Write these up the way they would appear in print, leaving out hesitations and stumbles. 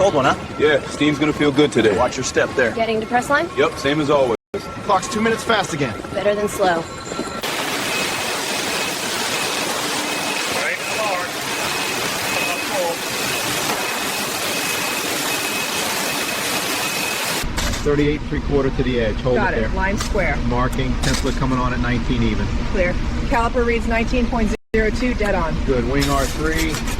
Cold one, huh? Yeah, steam's gonna feel good today. Watch your step there. Getting to press line? Yep, same as always. Clock's 2 minutes fast again. Better than slow. Right, hard. 38 3/4 to the edge. Hold Got it there. Line square. Marking. Template coming on at 19 even. Clear. Caliper reads 19.02, dead on. Good. Wing R3.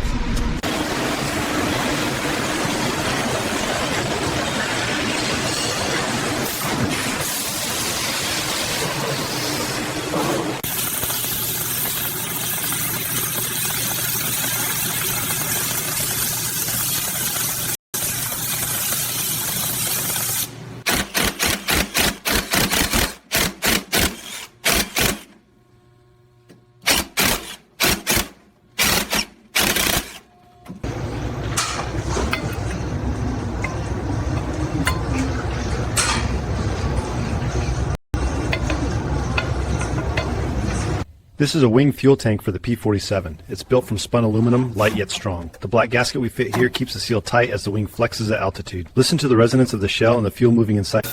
This is a wing fuel tank for the P-47. It's built from spun aluminum, light yet strong. The black gasket we fit here keeps the seal tight as the wing flexes at altitude. Listen to the resonance of the shell and the fuel moving inside.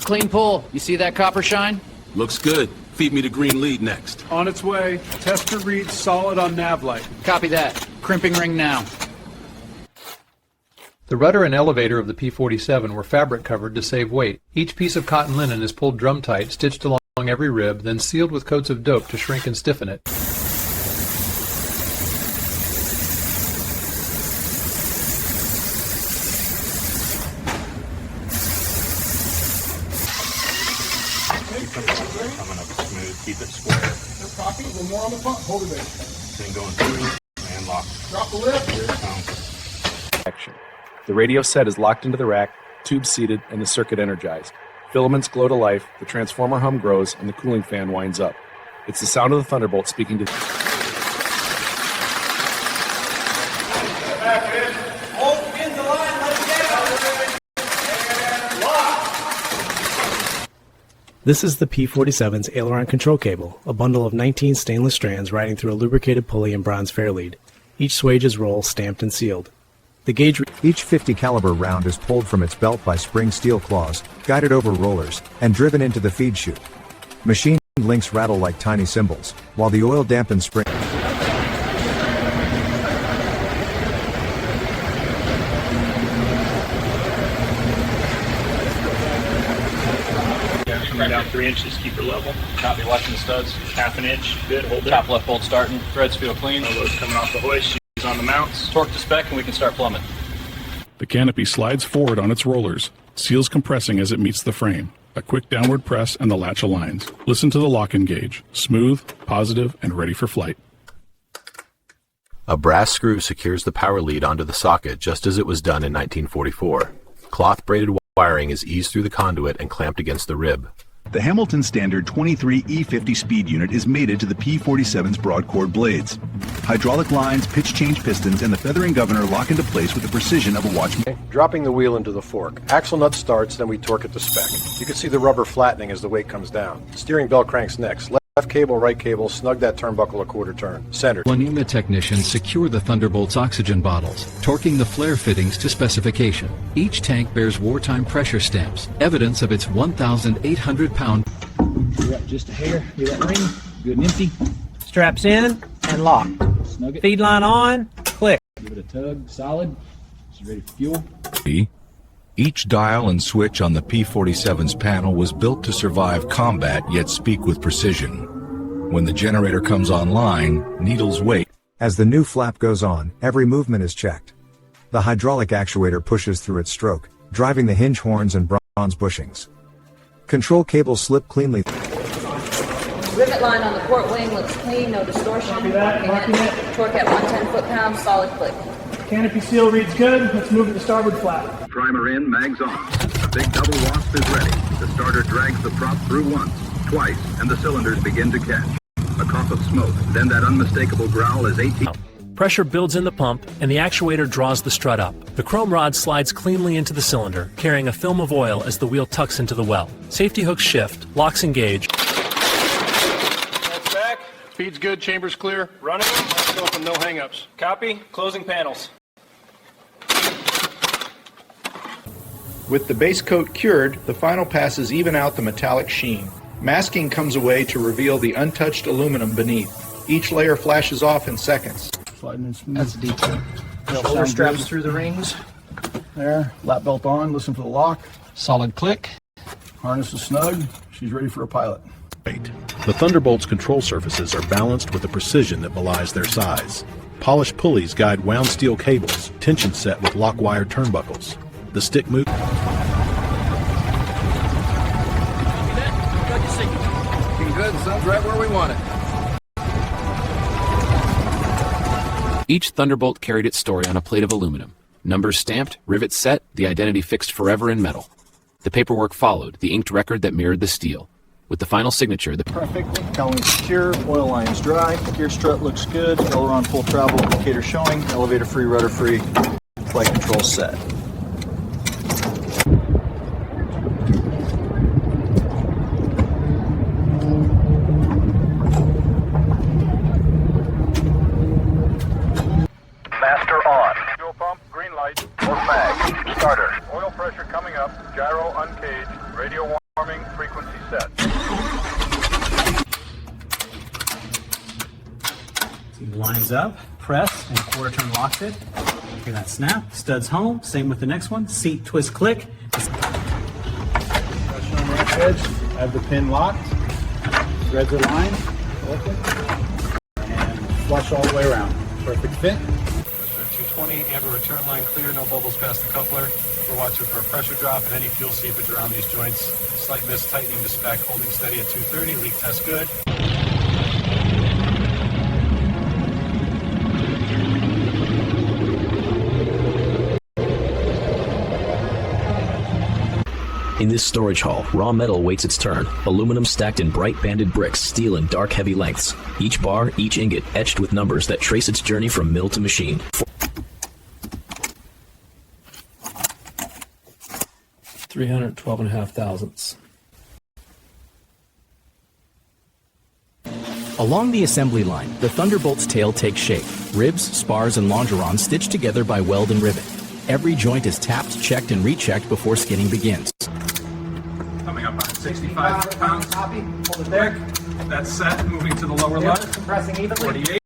Clean pull. You see that copper shine? Looks good. Feed me the green lead next. On its way. Tester reads solid on nav light. Copy that. Crimping ring now. The rudder and elevator of the P-47 were fabric covered to save weight. Each piece of cotton linen is pulled drum tight, stitched along every rib, then sealed with coats of dope to shrink and stiffen it. Coming up smooth, keep it square. Copy, one more on the pump. Hold it there. Then going through and lock. Drop the lift. Here it comes. Action. The radio set is locked into the rack, tube seated, and the circuit energized. Filaments glow to life, the transformer hum grows, and the cooling fan winds up. It's the sound of the Thunderbolt speaking to... This is the P-47's aileron control cable, a bundle of 19 stainless strands riding through a lubricated pulley and bronze fairlead. Each swage is roll, stamped, and sealed. The gauge. Each 50 caliber round is pulled from its belt by spring steel claws, guided over rollers, and driven into the feed chute. Machine links rattle like tiny cymbals, while the oil dampened spring. Coming down 3 inches, keep her level. Copy, watching the studs. 1/2 inch. Good, hold it. Top left bolt starting. Threads feel clean. Elbows coming off the hoist. She's on the mounts. Torque to spec and we can start plumbing. The canopy slides forward on its rollers, seals compressing as it meets the frame. A quick downward press and the latch aligns. Listen to the lock-in gauge. Smooth, positive, and ready for flight. A brass screw secures the power lead onto the socket just as it was done in 1944. Cloth-braided wiring is eased through the conduit and clamped against the rib. The Hamilton Standard 23 E50 speed unit is mated to the P-47's broad chord blades. Hydraulic lines, pitch change pistons, and the feathering governor lock into place with the precision of a watchman. Dropping the wheel into the fork. Axle nut starts, then we torque it to spec. You can see the rubber flattening as the weight comes down. Steering belt cranks next. Left cable, right cable, snug that turnbuckle a quarter turn. Center. Wanema technicians secure the Thunderbolt's oxygen bottles, torquing the flare fittings to specification. Each tank bears wartime pressure stamps, evidence of its 1,800-pound... You're up just a hair. Get that ring. Good and empty. Straps in and locked. Snug it. Feed line on. Click. Give it a tug. Solid. It's ready for fuel. Each dial and switch on the P-47's panel was built to survive combat yet speak with precision. When the generator comes online, needles wait. As the new flap goes on, every movement is checked. The hydraulic actuator pushes through its stroke, driving the hinge horns and bronze bushings. Control cables slip cleanly. Rivet line on the port wing looks clean, no distortion. Copy that. Marking it. Torque at 110 foot-pounds, solid click. Canopy seal reads good. Let's move it to starboard flap. Primer in, mags on. The big double wasp is ready. The starter drags the prop through once, twice, and the cylinders begin to catch. A cough of smoke, then that unmistakable growl as 18... Pressure builds in the pump, and the actuator draws the strut up. The chrome rod slides cleanly into the cylinder, carrying a film of oil as the wheel tucks into the well. Safety hooks shift, locks engage. That's back. Speed's good, chamber's clear. Running. Let's open, no hangups. Copy. Closing panels. With the base coat cured, the final passes even out the metallic sheen. Masking comes away to reveal the untouched aluminum beneath. Each layer flashes off in seconds. Sliding in smooth. That's a detail. Shoulder straps through the rings. There. Lap belt on. Listen for the lock. Solid click. Harness is snug. She's ready for a pilot. The Thunderbolt's control surfaces are balanced with a precision that belies their size. Polished pulleys guide wound steel cables, tension set with lock wire turnbuckles. The stick move. Looking good. Sounds right where we want it. Each Thunderbolt carried its story on a plate of aluminum. Numbers stamped, rivets set, the identity fixed forever in metal. The paperwork followed, the inked record that mirrored the steel. With the final signature, the Perfect. Cowling secure. Oil lines dry. Gear strut looks good. Aileron full travel. Indicator showing. Elevator free. Rudder free. Flight control set. Master on. Fuel pump, green light. Both mag. Starter. Oil pressure coming up. Gyro uncaged. Radio warming. Frequency set. Lines up, press, and quarter turn locks it. Hear that snap. Studs home. Same with the next one. Seat twist click. Pressure on the edge. Have the pin locked. Threads are lined. Open. And flush all the way around. Perfect fit. 220, amber return line clear, no bubbles past the coupler. We're watching for a pressure drop and any fuel seepage around these joints. Slight miss tightening to spec, holding steady at 230, leak test good. In this storage hall, raw metal waits its turn. Aluminum stacked in bright banded bricks, steel in dark heavy lengths. Each bar, each ingot etched with numbers that trace its journey from mill to machine. $312.5 thousandths. Along the assembly line, the Thunderbolt's tail takes shape. Ribs, spars, and longerons stitched together by weld and rivet. Every joint is tapped, checked, and rechecked before skinning begins. Coming up on 65 pounds. Copy. Hold it there. That's set, moving to the lower left. Compressing evenly. 48,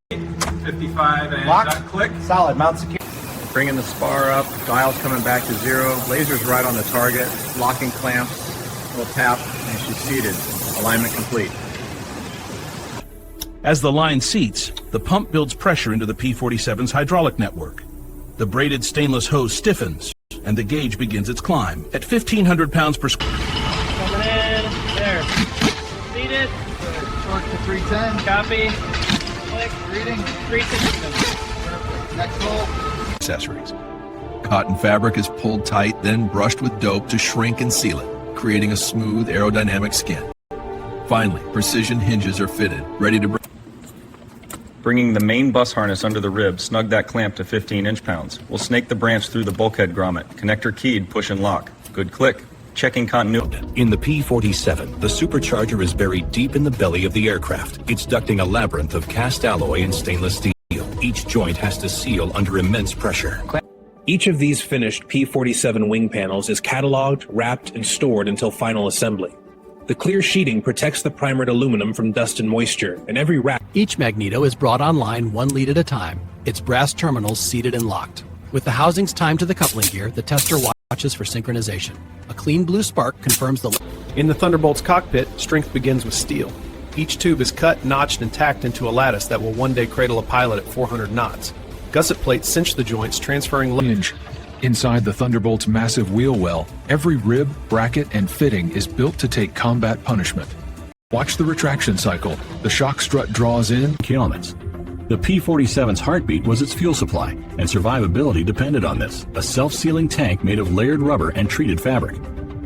55, and Lock. click. Solid. Mount secure. Bringing the spar up. Dials coming back to 0. Lasers right on the target. Locking clamps. We'll tap, and she's seated. Alignment complete. As the line seats, the pump builds pressure into the P-47's hydraulic network. The braided stainless hose stiffens, and the gauge begins its climb at 1,500 pounds per square. Coming in. There. Seated. Torque to 310. Copy. Click. Reading. 360. Next hole. Accessories. Cotton fabric is pulled tight, then brushed with dope to shrink and seal it, creating a smooth aerodynamic skin. Finally, precision hinges are fitted, ready to bring. Bringing the main bus harness under the rib, snug that clamp to 15 inch-pounds. We'll snake the branch through the bulkhead grommet. Connector keyed, push and lock. Good click. Checking continuity. In the P-47, the Supercharger is buried deep in the belly of the aircraft. It's ducting a labyrinth of cast alloy and stainless steel. Each joint has to seal under immense pressure. Each of these finished P-47 wing panels is cataloged, wrapped, and stored until final assembly. The clear sheeting protects the primered aluminum from dust and moisture, and every wrap. Each magneto is brought online one lead at a time, its brass terminals seated and locked. With the housings timed to the coupling gear, the tester watches for synchronization. A clean blue spark confirms the... In the Thunderbolt's cockpit, strength begins with steel. Each tube is cut, notched, and tacked into a lattice that will one day cradle a pilot at 400 knots. Gusset plates cinch the joints, transferring... Inside the Thunderbolt's massive wheel well, every rib, bracket, and fitting is built to take combat punishment. Watch the retraction cycle. The shock strut draws in kilometers. The P-47's heartbeat was its fuel supply, and survivability depended on this, a self-sealing tank made of layered rubber and treated fabric.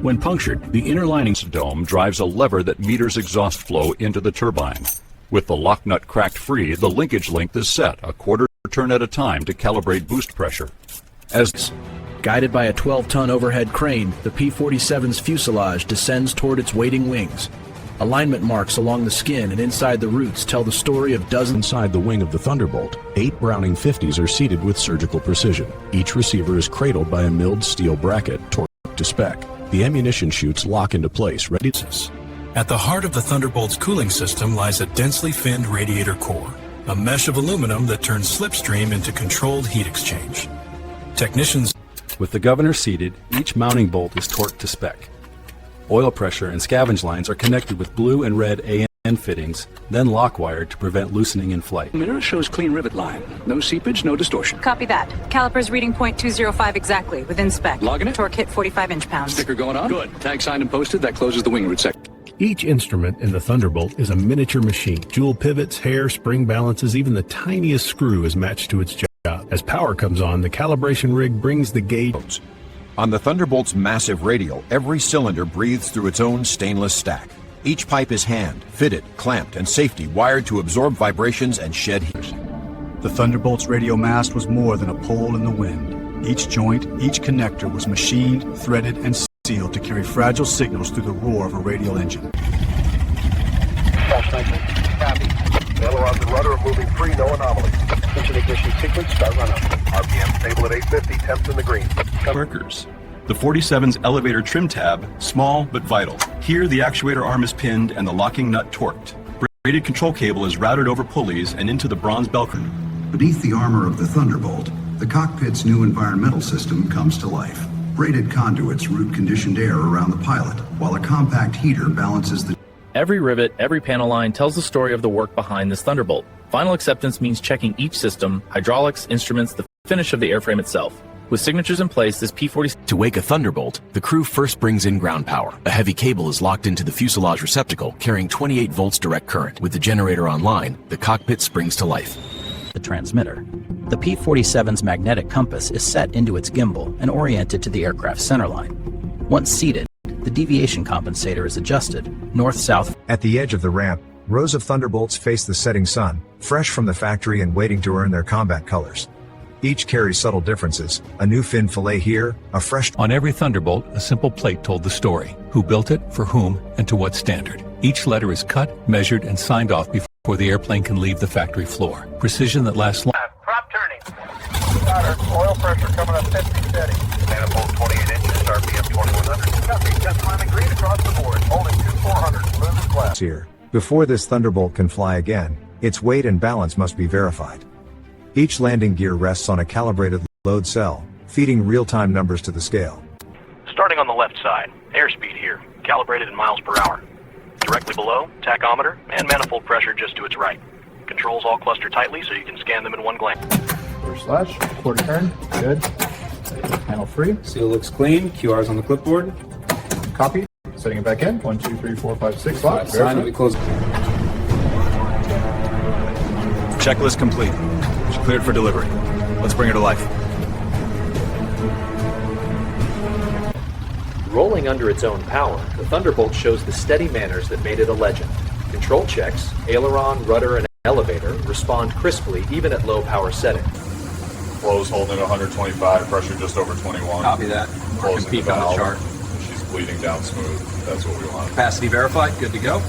When punctured, the inner lining's dome drives a lever that meters exhaust flow into the turbine. With the lock nut cracked free, the linkage length is set, a quarter turn at a time to calibrate boost pressure. As guided by a 12-ton overhead crane, the P-47's fuselage descends toward its waiting wings. Alignment marks along the skin and inside the roots tell the story of dozens. Inside the wing of the Thunderbolt, 8 Browning 50s are seated with surgical precision. Each receiver is cradled by a milled steel bracket, torqued to spec. The ammunition chutes lock into place, ready to... At the heart of the Thunderbolt's cooling system lies a densely finned radiator core, a mesh of aluminum that turns slipstream into controlled heat exchange. Technicians... With the governor seated, each mounting bolt is torqued to spec. Oil pressure and scavenge lines are connected with blue and red AN fittings, then lock wired to prevent loosening in flight. Mirror shows clean rivet line. No seepage, no distortion. Copy that. Calipers reading .205 exactly, within spec. Logging it? Torque hit 45 inch-pounds. Sticker going on? Good. Tag signed and posted. That closes the wing root section. Each instrument in the Thunderbolt is a miniature machine. Jewel pivots, hair, spring balances, even the tiniest screw is matched to its job. As power comes on, the calibration rig brings the gauge. On the Thunderbolt's massive radial, every cylinder breathes through its own stainless stack. Each pipe is hand, fitted, clamped, and safety wired to absorb vibrations and shed heat. The Thunderbolt's radio mast was more than a pole in the wind. Each joint, each connector was machined, threaded, and sealed to carry fragile signals through the roar of a radial engine. Copy. Ailerons and rudder are moving free, no anomalies. Engine ignition sequence, start run up. RPM stable at 850, temps in the green. Workers. The 47's elevator trim tab, small but vital. Here the actuator arm is pinned and the locking nut torqued. Braided control cable is routed over pulleys and into the bronze bell curve. Beneath the armor of the Thunderbolt, the cockpit's new environmental system comes to life. Braided conduits route conditioned air around the pilot, while a compact heater balances the... Every rivet, every panel line tells the story of the work behind this Thunderbolt. Final acceptance means checking each system, hydraulics, instruments, the finish of the airframe itself. With signatures in place, this P-47... To wake a Thunderbolt, the crew first brings in ground power. A heavy cable is locked into the fuselage receptacle, carrying 28 volts direct current. With the generator online, the cockpit springs to life. The transmitter. The P-47's magnetic compass is set into its gimbal and oriented to the aircraft's centerline. Once seated, the deviation compensator is adjusted, north-south. At the edge of the ramp, rows of Thunderbolts face the setting sun, fresh from the factory and waiting to earn their combat colors. Each carries subtle differences, a new fin fillet here, a fresh... On every Thunderbolt, a simple plate told the story. Who built it, for whom, and to what standard. Each letter is cut, measured, and signed off before the airplane can leave the factory floor. Precision that lasts long. Prop turning. Starter, oil pressure coming up 50 steady. Manifold 28 inches, RPM 2100. Copy, just climbing green across the board. Holding 2400, smooth and flat. Here. Before this Thunderbolt can fly again, its weight and balance must be verified. Each landing gear rests on a calibrated load cell, feeding real-time numbers to the scale. Starting on the left side, airspeed here, calibrated in miles per hour. Directly below, tachometer and manifold pressure just to its right. Controls all cluster tightly so you can scan them in one glance. First slash, quarter turn, good. Panel free, seal looks clean, QR's on the clipboard. Copy, setting it back in, 1, 2, 3, 4, 5, 6, lock. Sign it, we close. Checklist complete. She's cleared for delivery. Let's bring her to life. Rolling under its own power, the Thunderbolt shows the steady manners that made it a legend. Control checks, aileron, rudder, and elevator respond crisply even at low power settings. Close holding 125, pressure just over 21. Copy that. Closing Peak the on the valve. chart. She's bleeding down smooth. That's what we want. Capacity verified, good to go.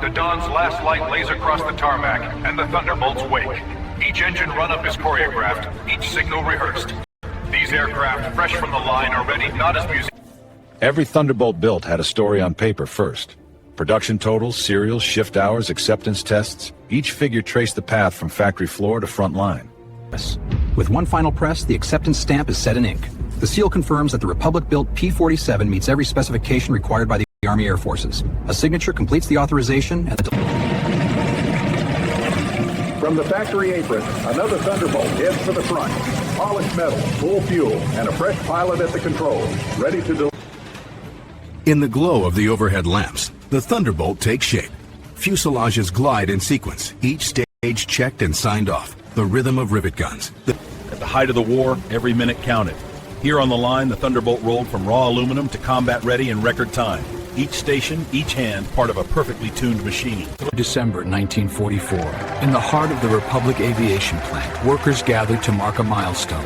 The Dawn's last light lays across the tarmac, and the Thunderbolts wake. Each engine run-up is choreographed, each signal rehearsed. These aircraft, fresh from the line, are ready not as music. Every Thunderbolt built had a story on paper first. Production totals, serials, shift hours, acceptance tests. Each figure traced the path from factory floor to front line. With one final press, the acceptance stamp is set in ink. The seal confirms that the Republic-built P-47 meets every specification required by the Army Air Forces. A signature completes the authorization and the... From the factory apron, another Thunderbolt heads for the front. Polished metal, full fuel, and a fresh pilot at the controls, ready to deliver. In the glow of the overhead lamps, the Thunderbolt takes shape. Fuselages glide in sequence, each stage checked and signed off. The rhythm of rivet guns. At the height of the war, every minute counted. Here on the line, the Thunderbolt rolled from raw aluminum to combat ready in record time. Each station, each hand, part of a perfectly tuned machine. December 1944. In the heart of the Republic Aviation plant, workers gathered to mark a milestone.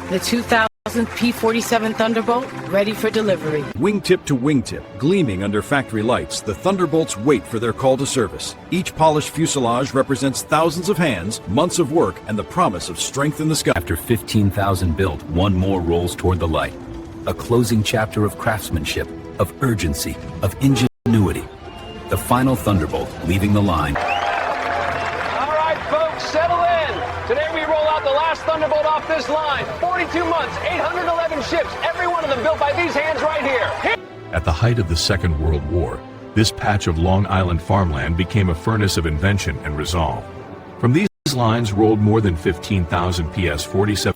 The 2000 P-47 Thunderbolt, ready for delivery. Wingtip to wingtip, gleaming under factory lights, the Thunderbolts wait for their call to service. Each polished fuselage represents thousands of hands, months of work, and the promise of strength in the sky. After 15,000 built, one more rolls toward the light. A closing chapter of craftsmanship, of urgency, of ingenuity. The final Thunderbolt leaving the line. All right, folks, settle in. Today we roll out the last Thunderbolt off this line. 42 months, 811 ships, every one of them built by these hands right here. At the height of the Second World War, this patch of Long Island farmland became a furnace of invention and resolve. From these lines rolled more than 15,000 PS-47